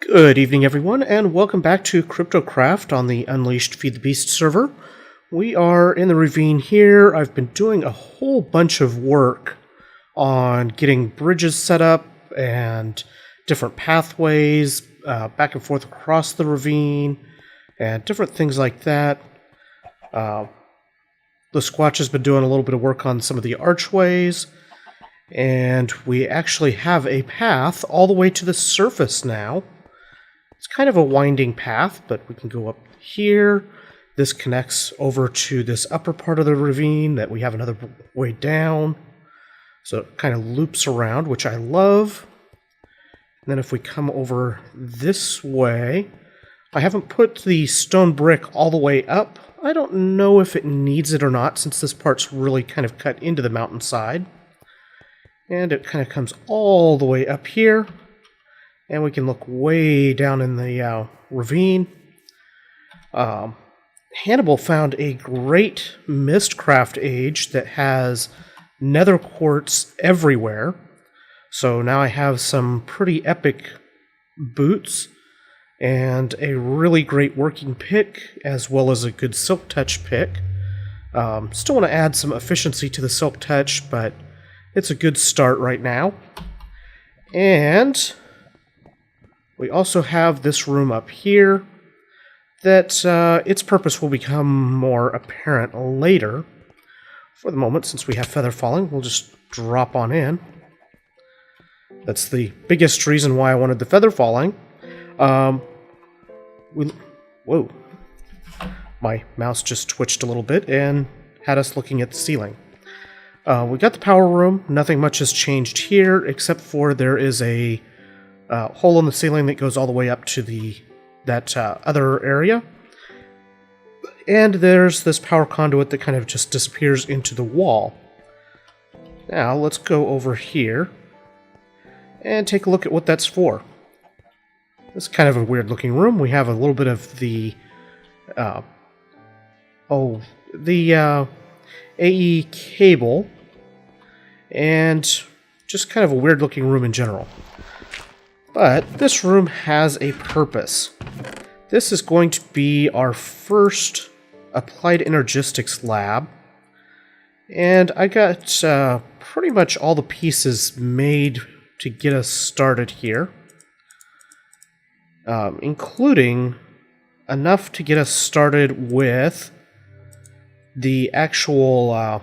Good evening, everyone, and welcome back to KryptoCraft on the Unleashed Feed the Beast server. We are in the ravine here. I've been doing a whole bunch of work on getting bridges set up and different pathways back and forth across the ravine and different things like that. The Squatch has been doing a little bit of work on some of the archways, and we actually have a path all the way to the surface now. It's kind of a winding path, but we can go up here. This connects over to this upper part of the ravine that we have another way down. So it kind of loops around, which I love. And then if we come over this way, I haven't put the stone brick all the way up. I don't know if it needs it or not, since this part's really kind of cut into the mountainside. And it kind of comes all the way up here. And we can look way down in the ravine. Hannibal found a great Mistcraft age that has nether quartz everywhere. So now I have some pretty epic boots and a really great working pick, as well as a good silk touch pick. Still want to add some efficiency to the silk touch, but it's a good start right now. And we also have this room up here that its purpose will become more apparent later. For the moment, since we have feather falling, we'll just drop on in. That's the biggest reason why I wanted the feather falling. Whoa. My mouse just twitched a little bit and had us looking at the ceiling. We got the power room. Nothing much has changed here, except for there is a hole in the ceiling that goes all the way up to that other area. And there's this power conduit that kind of just disappears into the wall. Now, let's go over here and take a look at what that's for. This is kind of a weird looking room. We have a little bit of the AE cable, and just kind of a weird looking room in general. But this room has a purpose. This is going to be our first applied Energistics lab. And I got pretty much all the pieces made to get us started here. Including enough to get us started with the actual...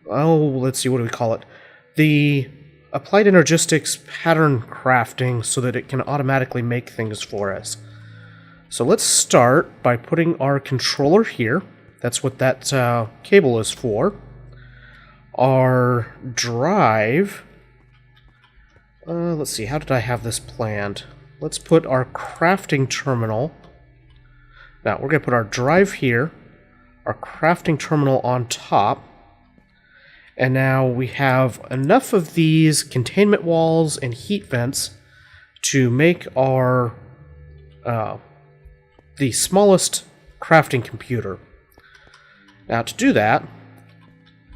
let's see, what do we call it? The applied Energistics pattern crafting so that it can automatically make things for us. So let's start by putting our controller here. That's what that cable is for. Our drive. Let's see, how did I have this planned? Let's put our crafting terminal. Now, we're going to put our drive here, our crafting terminal on top. And now we have enough of these containment walls and heat vents to make our the smallest crafting computer. Now to do that,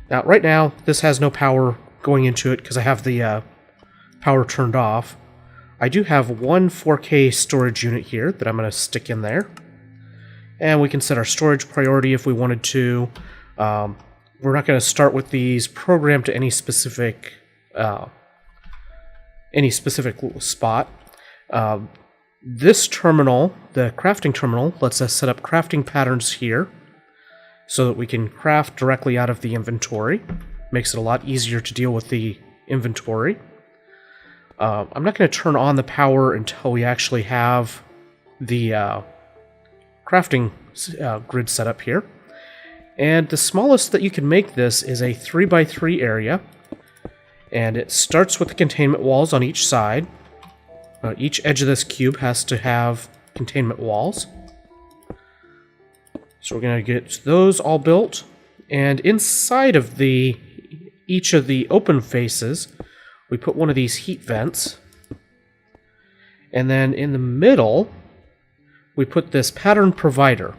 right now this has no power going into it because I have the power turned off. I do have one 4K storage unit here that I'm going to stick in there. And we can set our storage priority if we wanted to. We're not going to start with these programmed to any specific spot. This terminal, the crafting terminal, lets us set up crafting patterns here so that we can craft directly out of the inventory. Makes it a lot easier to deal with the inventory. I'm not going to turn on the power until we actually have the crafting grid set up here. And the smallest that you can make this is a 3x3 area. And it starts with the containment walls on each side. Each edge of this cube has to have containment walls. So we're going to get those all built. And inside of each of the open faces, we put one of these heat vents. And then in the middle, we put this pattern provider.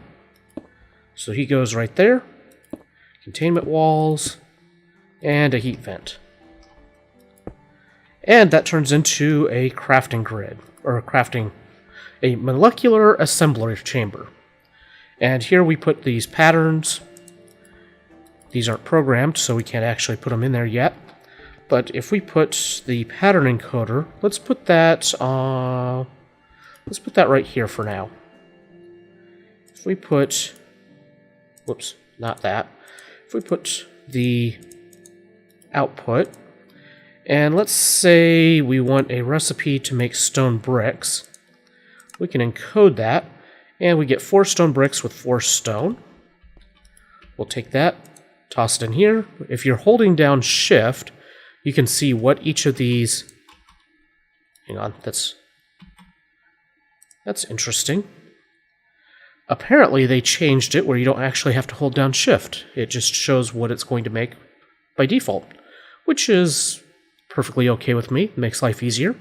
So he goes right there, containment walls, and a heat vent. And that turns into a crafting grid, or a molecular assembler chamber. And here we put these patterns. These aren't programmed, so we can't actually put them in there yet. But if we put the pattern encoder, let's put that right here for now. If we put, whoops, not that. If we put the output, and let's say we want a recipe to make stone bricks, we can encode that, and we get 4 stone bricks with 4 stone. We'll take that, toss it in here. If you're holding down Shift, you can see what each of these... Hang on, that's interesting. Apparently they changed it where you don't actually have to hold down Shift. It just shows what it's going to make by default, which is perfectly okay with me. It makes life easier.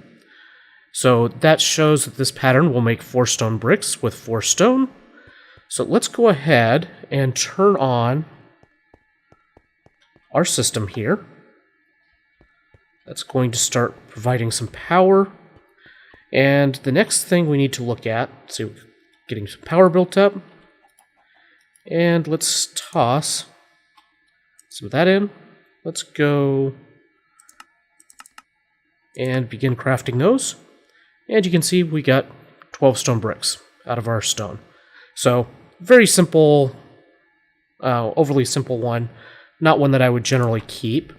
So that shows that this pattern will make 4 stone bricks with 4 stone. So let's go ahead and turn on our system here. That's going to start providing some power. And the next thing we need to look at, so getting some power built up. And let's toss some of that in. Let's go and begin crafting those. And you can see we got 12 stone bricks out of our stone. So, very simple, overly simple one. Not one that I would generally keep.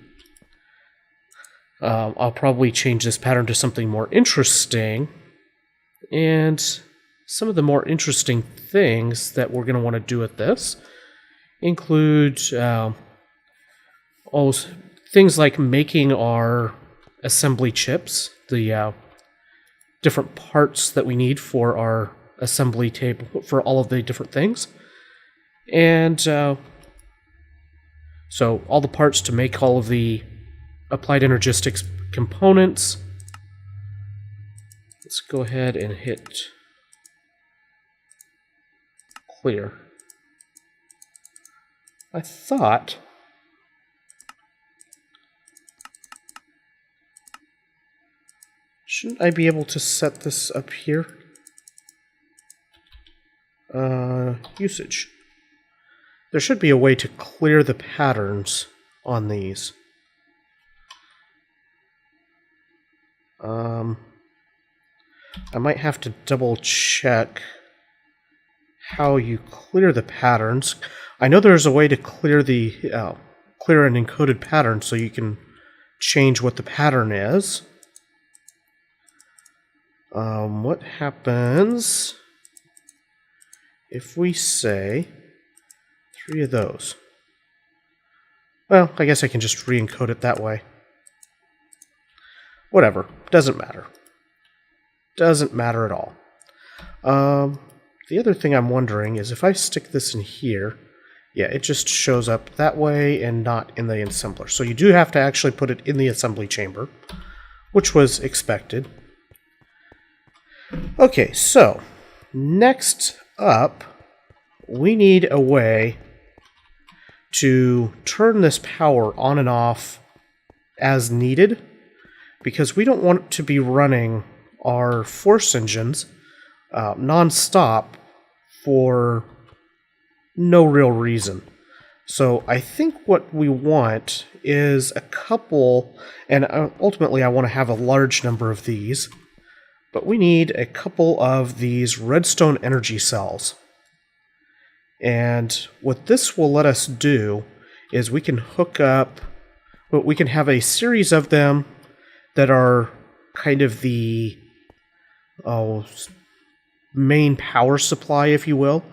I'll probably change this pattern to something more interesting. And some of the more interesting things that we're going to want to do with this include things like making our assembly chips, the different parts that we need for our assembly table, for all of the different things. And so all the parts to make all of the applied Energistics components. Let's go ahead and hit clear. I thought shouldn't I be able to set this up here? Usage. There should be a way to clear the patterns on these. I might have to double check how you clear the patterns. I know there's a way to clear the clear an encoded pattern so you can change what the pattern is. What happens if we say 3 of those? Well, I guess I can just re-encode it that way. Whatever, doesn't matter. Doesn't matter at all. The other thing I'm wondering is if I stick this in here, yeah, it just shows up that way and not in the assembler. So you do have to actually put it in the assembly chamber, which was expected. Okay, so next up, we need a way to turn this power on and off as needed, because we don't want to be running our force engines non-stop for no real reason. So I think what we want is a couple, and ultimately I want to have a large number of these, but we need a couple of these redstone energy cells. And what this will let us do is we can hook up, we can have a series of them that are kind of the main power supply, if you will.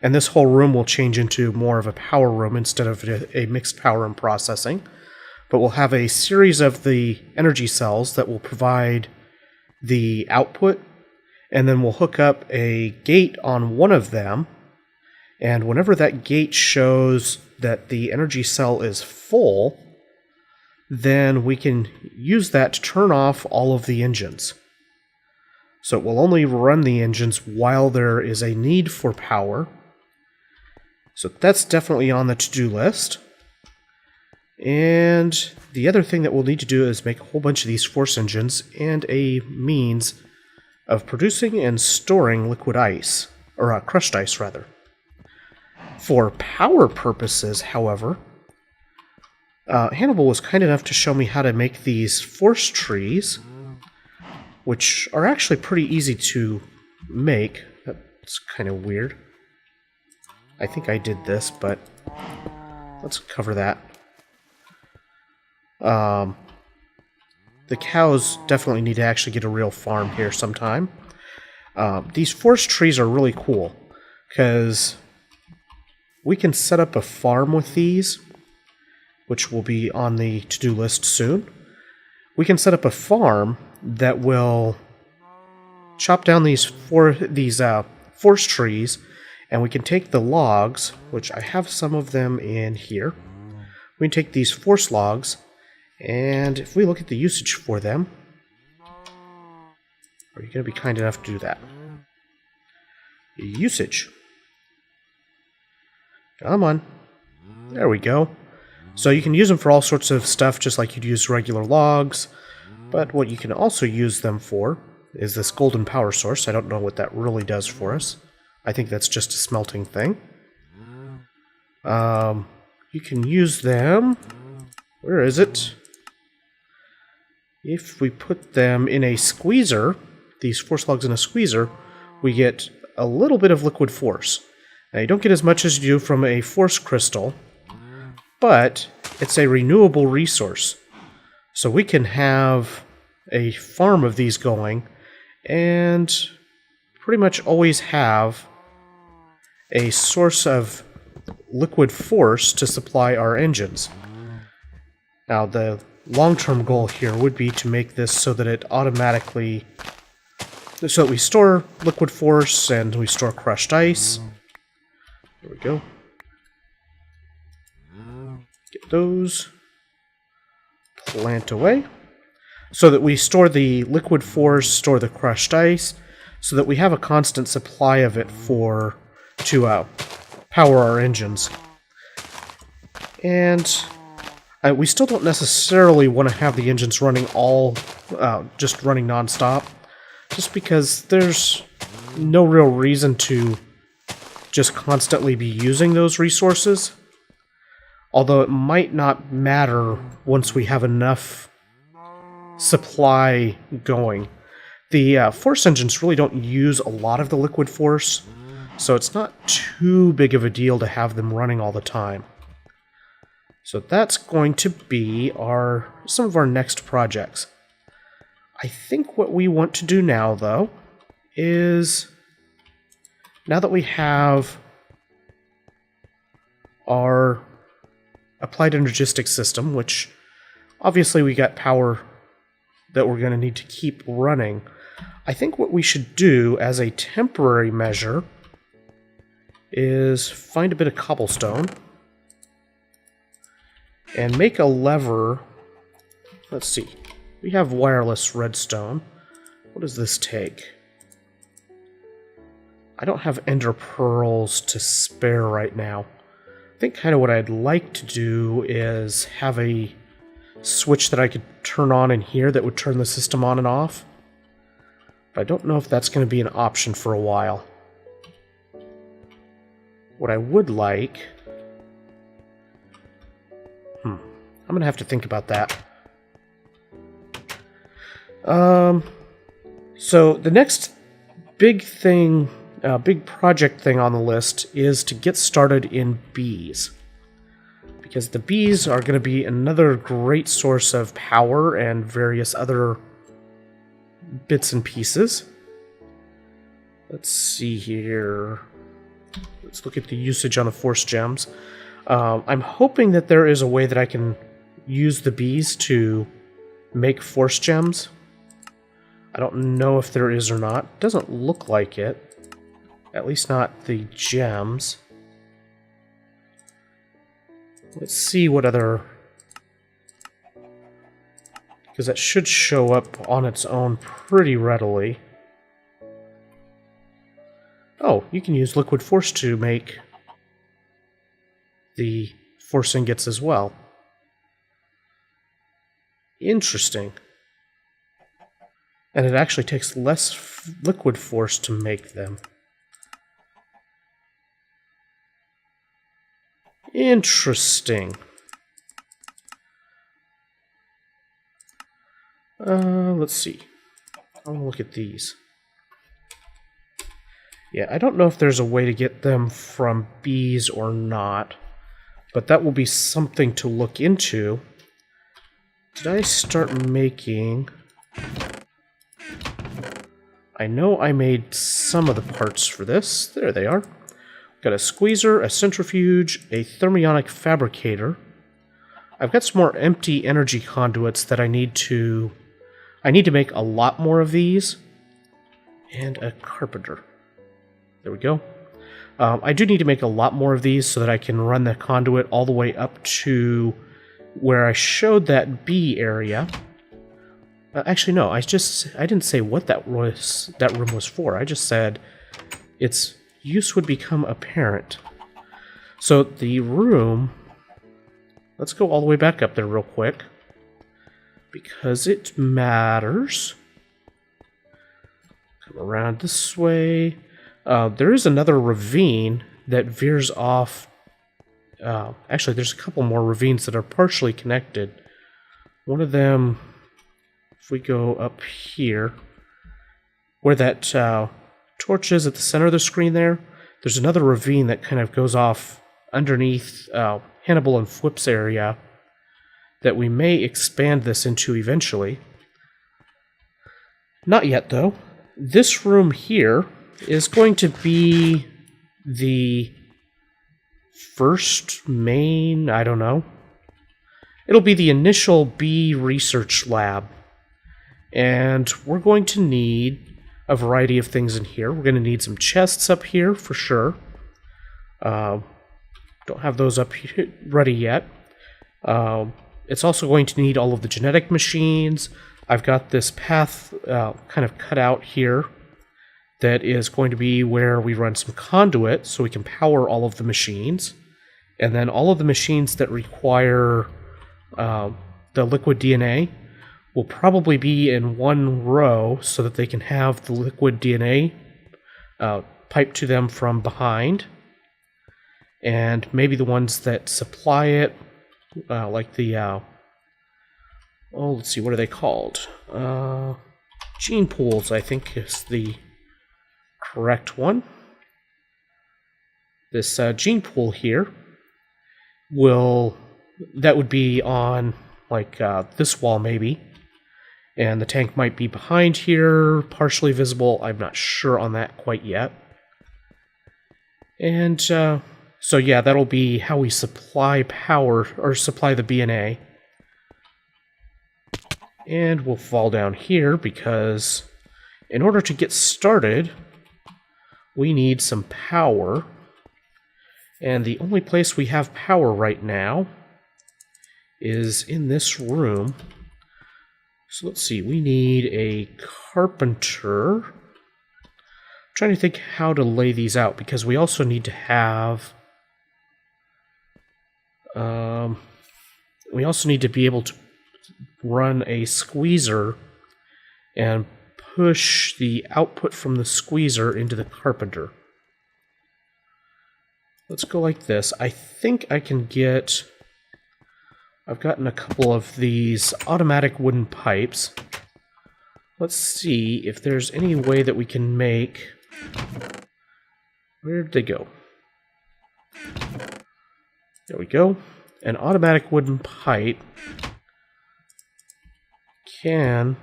And this whole room will change into more of a power room instead of a mixed power and processing. But we'll have a series of the energy cells that will provide the output, and then we'll hook up a gate on one of them, and whenever that gate shows that the energy cell is full, then we can use that to turn off all of the engines. So it will only run the engines while there is a need for power. So that's definitely on the to-do list. And the other thing that we'll need to do is make a whole bunch of these force engines and a means of producing and storing liquid ice, or crushed ice rather. For power purposes, however, Hannibal was kind enough to show me how to make these force trees, which are actually pretty easy to make. That's kind of weird. I think I did this, but let's cover that. The cows definitely need to actually get a real farm here sometime. These forest trees are really cool, because we can set up a farm with these, which will be on the to-do list soon. We can set up a farm that will chop down these forest trees, and we can take the logs, which I have some of them in here. We can take these forest logs, and if we look at the usage for them, are you going to be kind enough to do that? Usage. Come on. There we go. So you can use them for all sorts of stuff, just like you'd use regular logs. But what you can also use them for is this golden power source. I don't know what that really does for us. I think that's just a smelting thing. You can use them... Where is it? If we put them in a squeezer, these force logs in a squeezer, we get a little bit of liquid force. Now, you don't get as much as you do from a force crystal, but it's a renewable resource. So we can have a farm of these going, and pretty much always have a source of liquid force to supply our engines. Now, the long-term goal here would be to make this so that it automatically... So that we store liquid force and we store crushed ice. There we go. Get those. Plant away. So that we store the liquid force, store the crushed ice, so that we have a constant supply of it to power our engines. And we still don't necessarily want to have the engines running just running non-stop, just because there's no real reason to just constantly be using those resources. Although it might not matter once we have enough supply going. The force engines really don't use a lot of the liquid force, so it's not too big of a deal to have them running all the time. So that's going to be some of our next projects. I think what we want to do now, though, is now that we have our applied Energistics system, which obviously we got power that we're going to need to keep running, I think what we should do as a temporary measure is find a bit of cobblestone and make a lever. Let's see. We have wireless redstone. What does this take? I don't have ender pearls to spare right now. I think kind of what I'd like to do is have a switch that I could turn on in here that would turn the system on and off. But I don't know if that's going to be an option for a while. What I would like... I'm going to have to think about that. So the next big thing, big project thing on the list is to get started in bees. Because the bees are going to be another great source of power and various other bits and pieces. Let's see here. Let's look at the usage on the force gems. I'm hoping that there is a way that I can use the bees to make force gems. I don't know if there is or not. Doesn't look like it. At least not the gems. Let's see what other... because that should show up on its own pretty readily. Oh, you can use liquid force to make the force ingots as well. Interesting. And it actually takes less liquid force to make them. Interesting. Let's see. I want to look at these. Yeah, I don't know if there's a way to get them from bees or not, but that will be something to look into. Did I start making... I know I made some of the parts for this. There they are. Got a squeezer, a centrifuge, a thermionic fabricator. I've got some more empty energy conduits that I need to make a lot more of these. And a carpenter. There we go. I do need to make a lot more of these so that I can run the conduit all the way up to where I showed that bee area. Actually, no, I didn't say what that room was for. I just said its use would become apparent. So the room, let's go all the way back up there real quick, because it matters. Come around this way. There is another ravine that veers off. Actually, there's a couple more ravines that are partially connected. One of them, if we go up here, where that torch is at the center of the screen there's another ravine that kind of goes off underneath Hannibal and Flip's area that we may expand this into eventually. Not yet, though. This room here is going to be the first main, I don't know. It'll be the initial bee research lab. And we're going to need a variety of things in here. We're going to need some chests up here for sure. Don't have those up here ready yet. It's also going to need all of the genetic machines. I've got this path kind of cut out here that is going to be where we run some conduit so we can power all of the machines. And then all of the machines that require the liquid DNA will probably be in one row so that they can have the liquid DNA piped to them from behind. And maybe the ones that supply it, like the... let's see, what are they called? Gene pools, I think, is the correct one. This gene pool here that would be on, like, this wall maybe. And the tank might be behind here, partially visible. I'm not sure on that quite yet. And so yeah, that'll be how we supply power, or supply the BNA. And we'll fall down here because in order to get started, we need some power. And the only place we have power right now is in this room. So let's see, we need a carpenter. I'm trying to think how to lay these out, because we also need to have... we also need to be able to run a squeezer and push the output from the squeezer into the carpenter. Let's go like this. I think I can get... I've gotten a couple of these automatic wooden pipes. Let's see if there's any way that we can make... Where did they go? There we go. An automatic wooden pipe can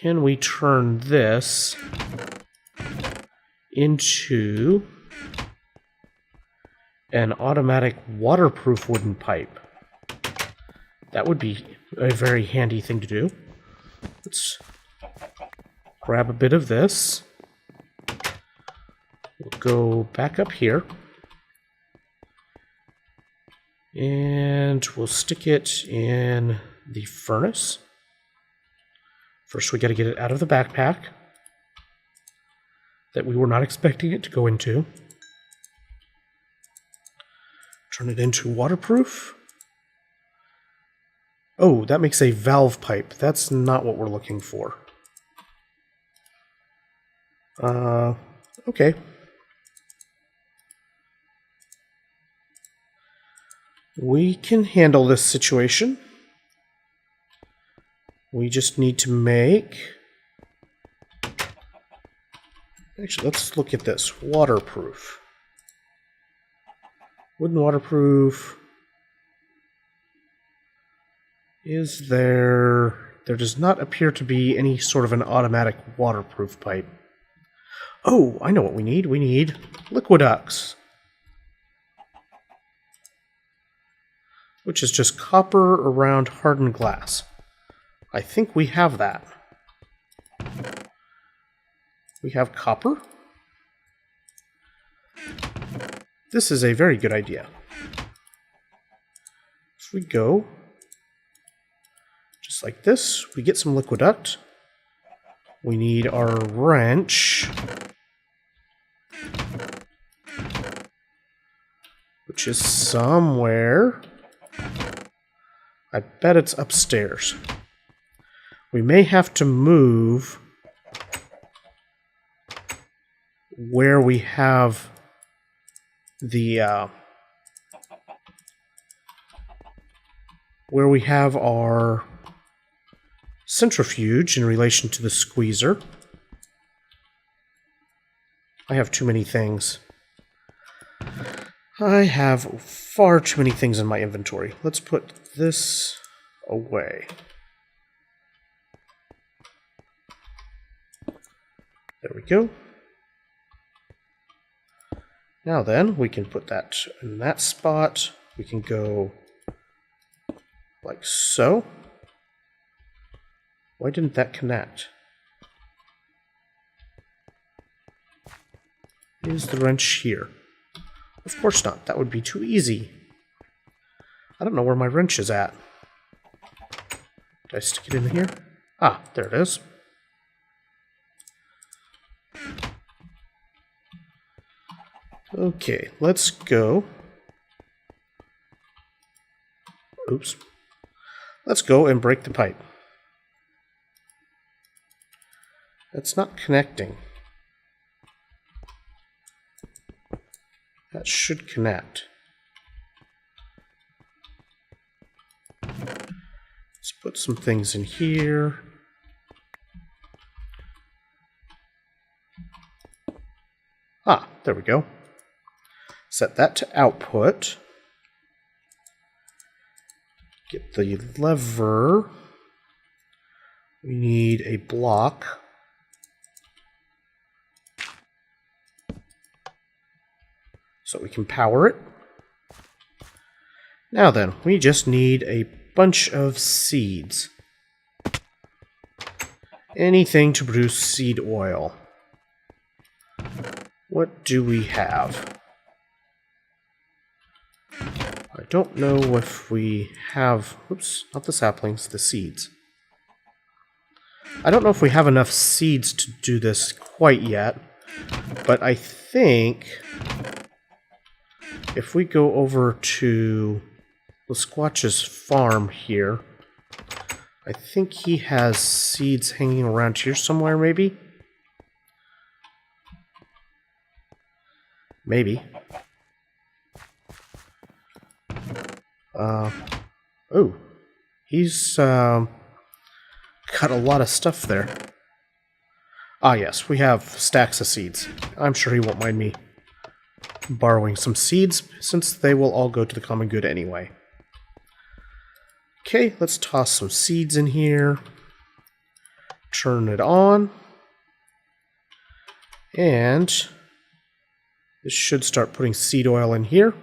we turn this into an automatic waterproof wooden pipe? That would be a very handy thing to do. Let's grab a bit of this. We'll go back up here. And we'll stick it in the furnace. First, we got to get it out of the backpack that we were not expecting it to go into. Turn it into waterproof. Oh, that makes a valve pipe. That's not what we're looking for. Okay. We can handle this situation. We just need to make... Actually, let's look at this. Waterproof. Wooden waterproof. Is there... There does not appear to be any sort of an automatic waterproof pipe. Oh, I know what we need. We need Liquiducts, which is just copper around hardened glass. I think we have that. We have copper. This is a very good idea. If we go just like this, we get some Liquiduct. We need our wrench, which is somewhere. I bet it's upstairs. We may have to move where we have the where we have our centrifuge in relation to the squeezer. I have too many things. I have far too many things in my inventory. Let's put this away. There we go. Now then, we can put that in that spot. We can go like so. Why didn't that connect? Is the wrench here? Of course not. That would be too easy. I don't know where my wrench is at. Did I stick it in here? Ah, there it is. Okay, let's go. Oops. Let's go and break the pipe. That's not connecting. That should connect. Let's put some things in here. Ah, there we go. Set that to output. Get the lever. We need a block. So we can power it. Now then, we just need a bunch of seeds. Anything to produce seed oil. What do we have? I don't know if we have... Oops, not the saplings, the seeds. I don't know if we have enough seeds to do this quite yet, but I think if we go over to the Squatch's farm here, I think he has seeds hanging around here somewhere, maybe? Maybe. Oh, he's got a lot of stuff there. Ah, yes, we have stacks of seeds. I'm sure he won't mind me borrowing some seeds, since they will all go to the common good anyway. Okay, let's toss some seeds in here. Turn it on. And this should start putting seed oil in here.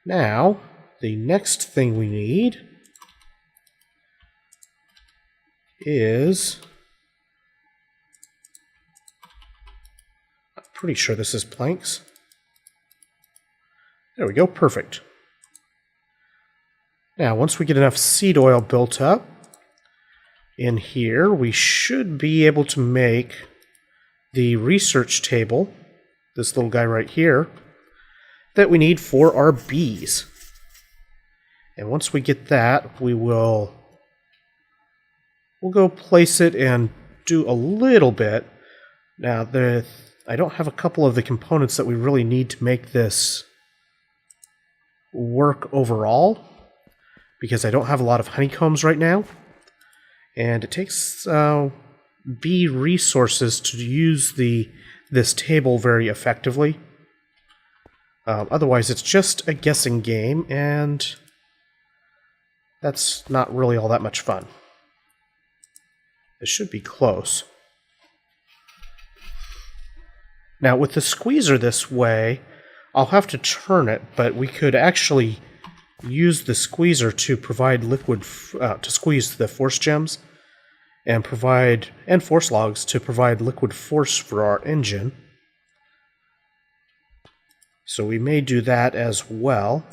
Now, the next thing we need is... I'm pretty sure this is planks. There we go, perfect. Now, once we get enough seed oil built up in here, we should be able to make the research table, this little guy right here, that we need for our bees. And once we get that, we'll go place it and do a little bit. Now, I don't have a couple of the components that we really need to make this work overall, because I don't have a lot of honeycombs right now. And it takes bee resources to use this table very effectively. Otherwise, it's just a guessing game, and that's not really all that much fun. It should be close. Now, with the squeezer this way, I'll have to turn it, but we could actually use the squeezer to provide liquid, to squeeze the force gems, and force logs to provide liquid force for our engine. So we may do that as well.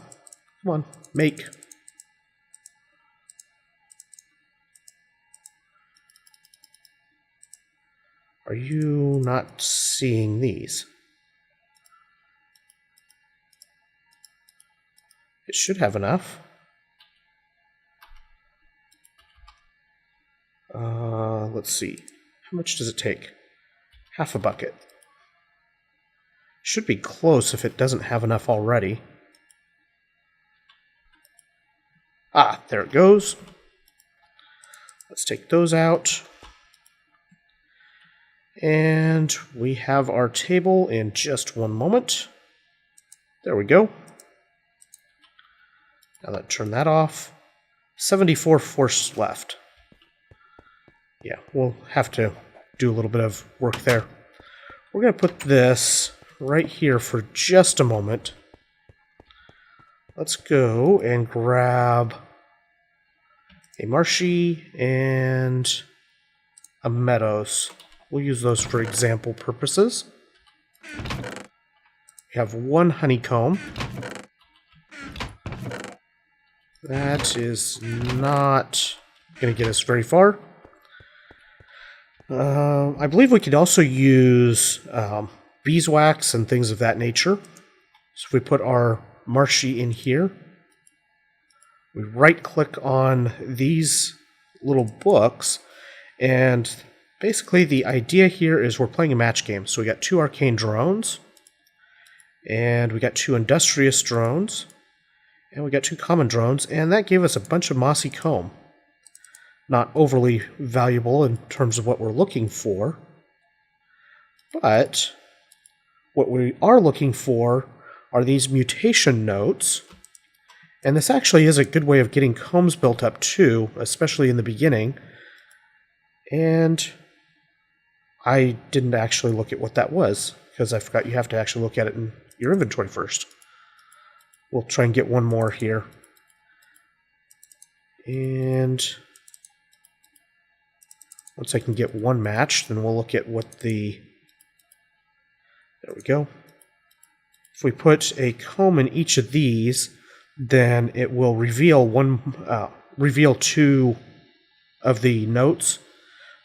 Come on, make. Are you not seeing these? It should have enough. Let's see. How much does it take? Half a bucket. Should be close if it doesn't have enough already. Ah, there it goes. Let's take those out. And we have our table in just one moment. There we go. Now let's turn that off. 74 force left. Yeah, we'll have to do a little bit of work there. We're going to put this right here for just a moment. Let's go and grab a marshy and a meadows. We'll use those for example purposes. We have one honeycomb. That is not going to get us very far. I believe we could also use beeswax and things of that nature. So if we put our marshy in here, we right-click on these little books, and basically the idea here is we're playing a match game. So we got 2 arcane drones, and we got 2 industrious drones, and we got 2 common drones, and that gave us a bunch of mossy comb. Not overly valuable in terms of what we're looking for, but what we are looking for are these mutation notes, and this actually is a good way of getting combs built up too, especially in the beginning. And I didn't actually look at what that was, because I forgot you have to actually look at it in your inventory first. We'll try and get one more here. And once I can get one match, then we'll look at what the... There we go. If we put a comb in each of these, then it will reveal reveal 2 of the notes.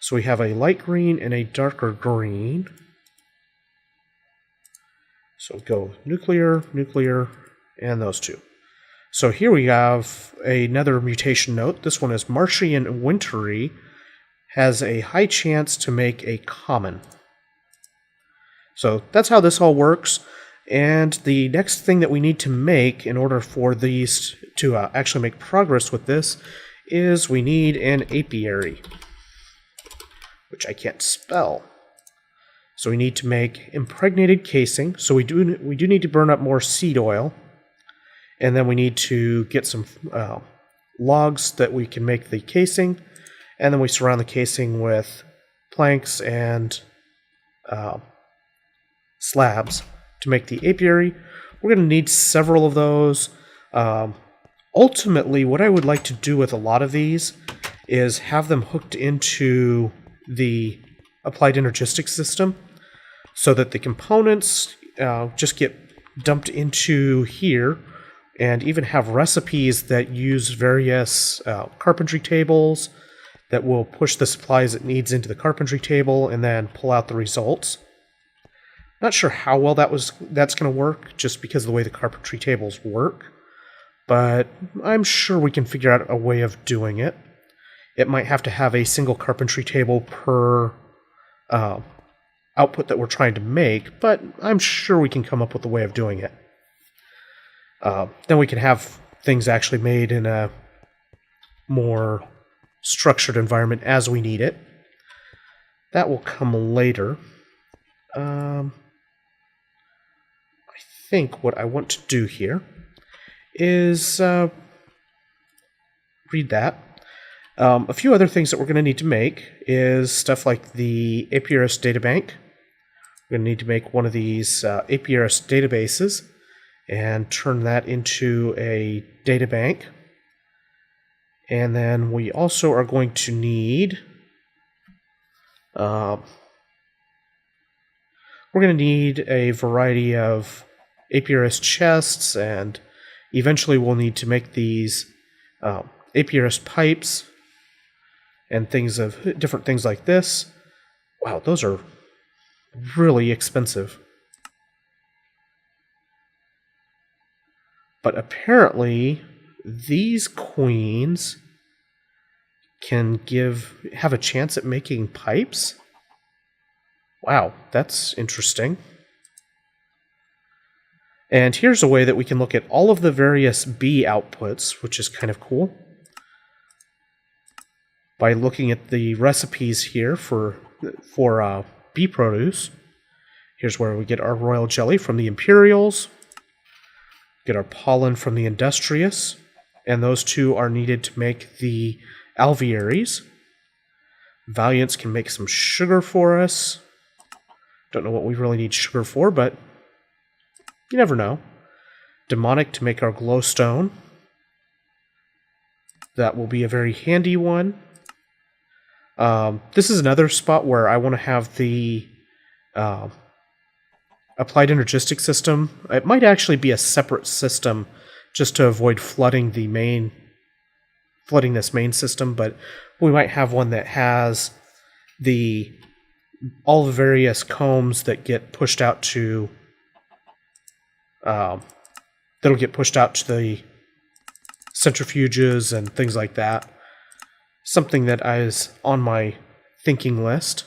So we have a light green and a darker green. So go nuclear, nuclear, and those 2. So here we have another mutation note. This one is marshy and wintry. Has a high chance to make a common. So that's how this all works. And the next thing that we need to make in order for these to actually make progress with this is we need an apiary, which I can't spell. So we need to make impregnated casing. So we do need to burn up more seed oil, and then we need to get some logs that we can make the casing. And then we surround the casing with planks and slabs to make the apiary. We're going to need several of those. Ultimately, what I would like to do with a lot of these is have them hooked into the applied energistics system so that the components just get dumped into here, and even have recipes that use various carpentry tables that will push the supplies it needs into the carpentry table and then pull out the results. Not sure how well that's going to work, just because of the way the carpentry tables work, but I'm sure we can figure out a way of doing it. It might have to have a single carpentry table per output that we're trying to make, but I'm sure we can come up with a way of doing it. Then we can have things actually made in a more structured environment as we need it. That will come later. I think what I want to do here is read that. A few other things that we're going to need to make is stuff like the APRS databank. We're going to need to make one of these APRS databases and turn that into a databank. And then we also are going to need we're going to need a variety of APRS chests, and eventually we'll need to make these APRS pipes and different things like this. Wow, those are really expensive. But apparently these queens can have a chance at making pipes? Wow, that's interesting. And here's a way that we can look at all of the various bee outputs, which is kind of cool. By looking at the recipes here for bee produce. Here's where we get our royal jelly from the Imperials. Get our pollen from the Industrious. And those two are needed to make the alvearies. Valiants can make some sugar for us. Don't know what we really need sugar for, but you never know. Demonic to make our glowstone. That will be a very handy one. This is another spot where I want to have the applied Energistics system. It might actually be a separate system just to avoid flooding this main system, but we might have one that has all the various combs that get pushed out to that'll get pushed out to the centrifuges and things like that. Something that is on my thinking list.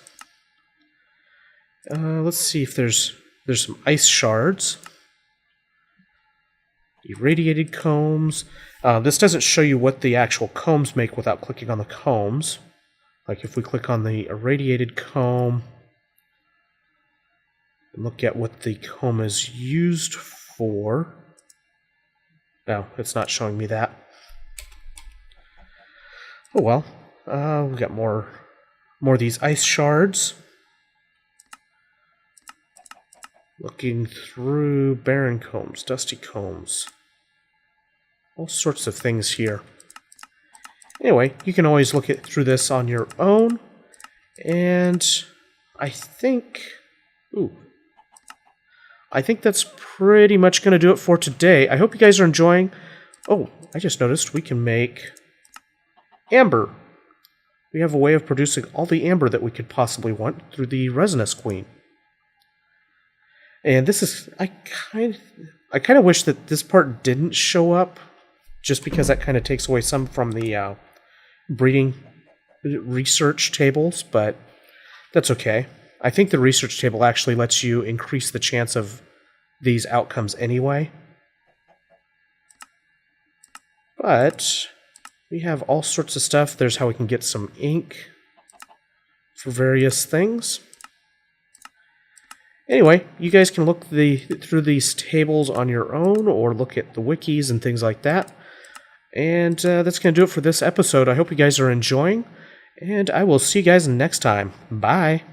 Let's see if there's some ice shards. Irradiated combs. This doesn't show you what the actual combs make without clicking on the combs. Like if we click on the irradiated comb and look at what the comb is used for. No, it's not showing me that. Oh well. We've got more of these ice shards. Looking through barren combs, dusty combs. All sorts of things here. Anyway, you can always look through this on your own. And I think that's pretty much going to do it for today. I hope you guys are enjoying. Oh, I just noticed we can make amber. We have a way of producing all the amber that we could possibly want through the resinous queen. And this is, I kind of wish that this part didn't show up, just because that kind of takes away some from the breeding research tables, but that's okay. I think the research table actually lets you increase the chance of these outcomes anyway. But we have all sorts of stuff. There's how we can get some ink for various things. Anyway, you guys can look through these tables on your own, or look at the wikis and things like that. And that's going to do it for this episode. I hope you guys are enjoying, and I will see you guys next time. Bye!